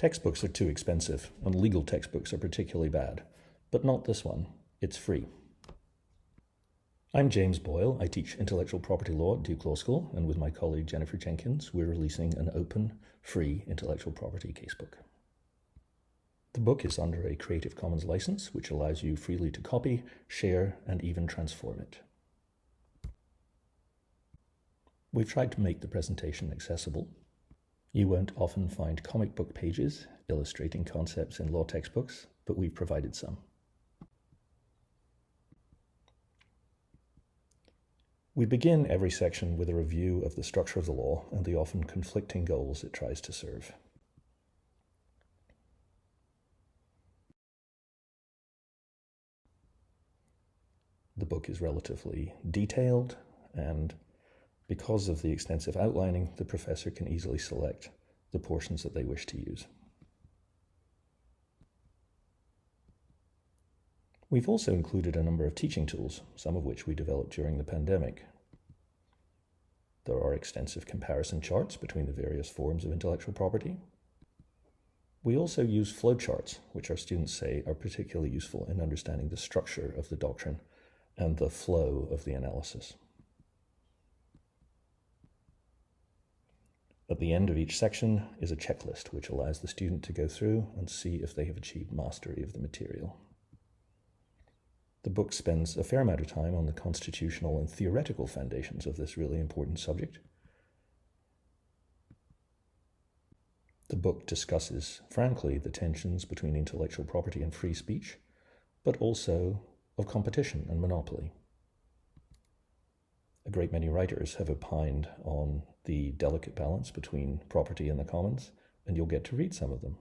Textbooks are too expensive, and legal textbooks are particularly bad. But not this one. It's free. I'm James Boyle. I teach intellectual property law at Duke Law School, and with my colleague Jennifer Jenkins, we're releasing an open, free intellectual property casebook. The book is under a Creative Commons license, which allows you freely to copy, share, and even transform it. We've tried to make the presentation accessible. You won't often find comic book pages illustrating concepts in law textbooks, but we've provided some. We begin every section with a review of the structure of the law and the often conflicting goals it tries to serve. The book is relatively detailed, and because of the extensive outlining, the professor can easily select the portions that they wish to use. We've also included a number of teaching tools, some of which we developed during the pandemic. There are extensive comparison charts between the various forms of intellectual property. We also use flowcharts, which our students say are particularly useful in understanding the structure of the doctrine and the flow of the analysis. At the end of each section is a checklist which allows the student to go through and see if they have achieved mastery of the material. The book spends a fair amount of time on the constitutional and theoretical foundations of this really important subject. The book discusses, frankly, the tensions between intellectual property and free speech, but also of competition and monopoly. A great many writers have opined on the delicate balance between property and the commons, and you'll get to read some of them.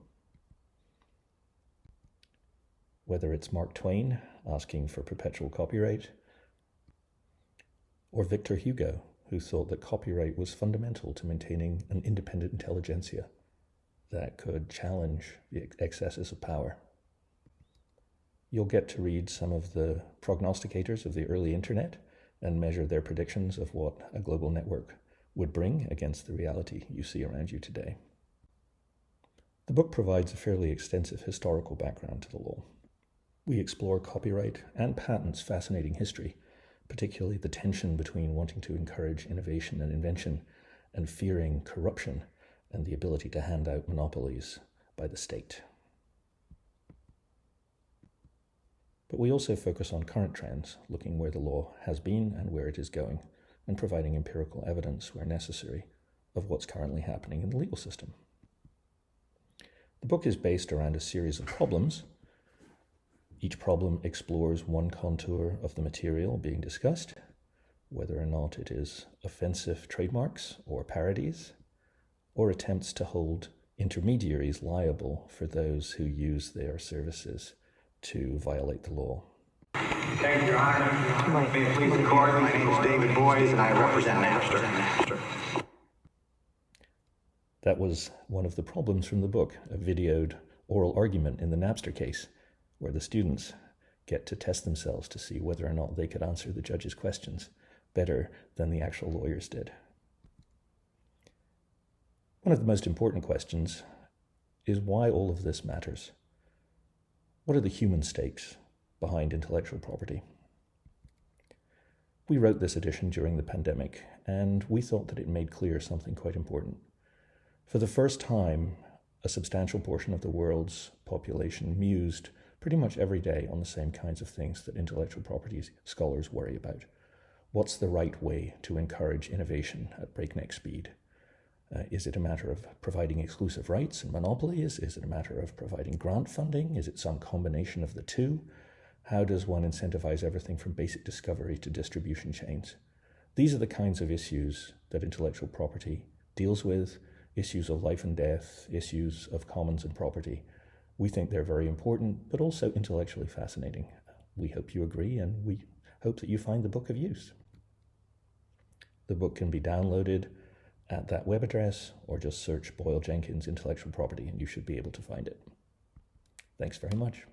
Whether it's Mark Twain asking for perpetual copyright, or Victor Hugo, who thought that copyright was fundamental to maintaining an independent intelligentsia that could challenge the excesses of power. You'll get to read some of the prognosticators of the early internet and measure their predictions of what a global network would bring against the reality you see around you today. The book provides a fairly extensive historical background to the law. We explore copyright and patents' fascinating history, particularly the tension between wanting to encourage innovation and invention and fearing corruption and the ability to hand out monopolies by the state. But we also focus on current trends, looking where the law has been and where it is going, and providing empirical evidence where necessary of what's currently happening in the legal system. The book is based around a series of problems. Each problem explores one contour of the material being discussed, whether or not it is offensive trademarks or parodies, or attempts to hold intermediaries liable for those who use their services to violate the law. Thank you, Your Honor. May it please the court, my name is David Boyes and I represent Napster. That was one of the problems from the book, a videoed oral argument in the Napster case, where the students get to test themselves to see whether or not they could answer the judge's questions better than the actual lawyers did. One of the most important questions is why all of this matters. What are the human stakes behind intellectual property? We wrote this edition during the pandemic, and we thought that it made clear something quite important. For the first time, a substantial portion of the world's population mused pretty much every day on the same kinds of things that intellectual property scholars worry about. What's the right way to encourage innovation at breakneck speed? Is it a matter of providing exclusive rights and monopolies? Is it a matter of providing grant funding? Is it some combination of the two? How does one incentivize everything from basic discovery to distribution chains? These are the kinds of issues that intellectual property deals with, issues of life and death, issues of commons and property. We think they're very important, but also intellectually fascinating. We hope you agree, and we hope that you find the book of use. The book can be downloaded at that web address, or just search Boyle Jenkins Intellectual Property, and you should be able to find it. Thanks very much.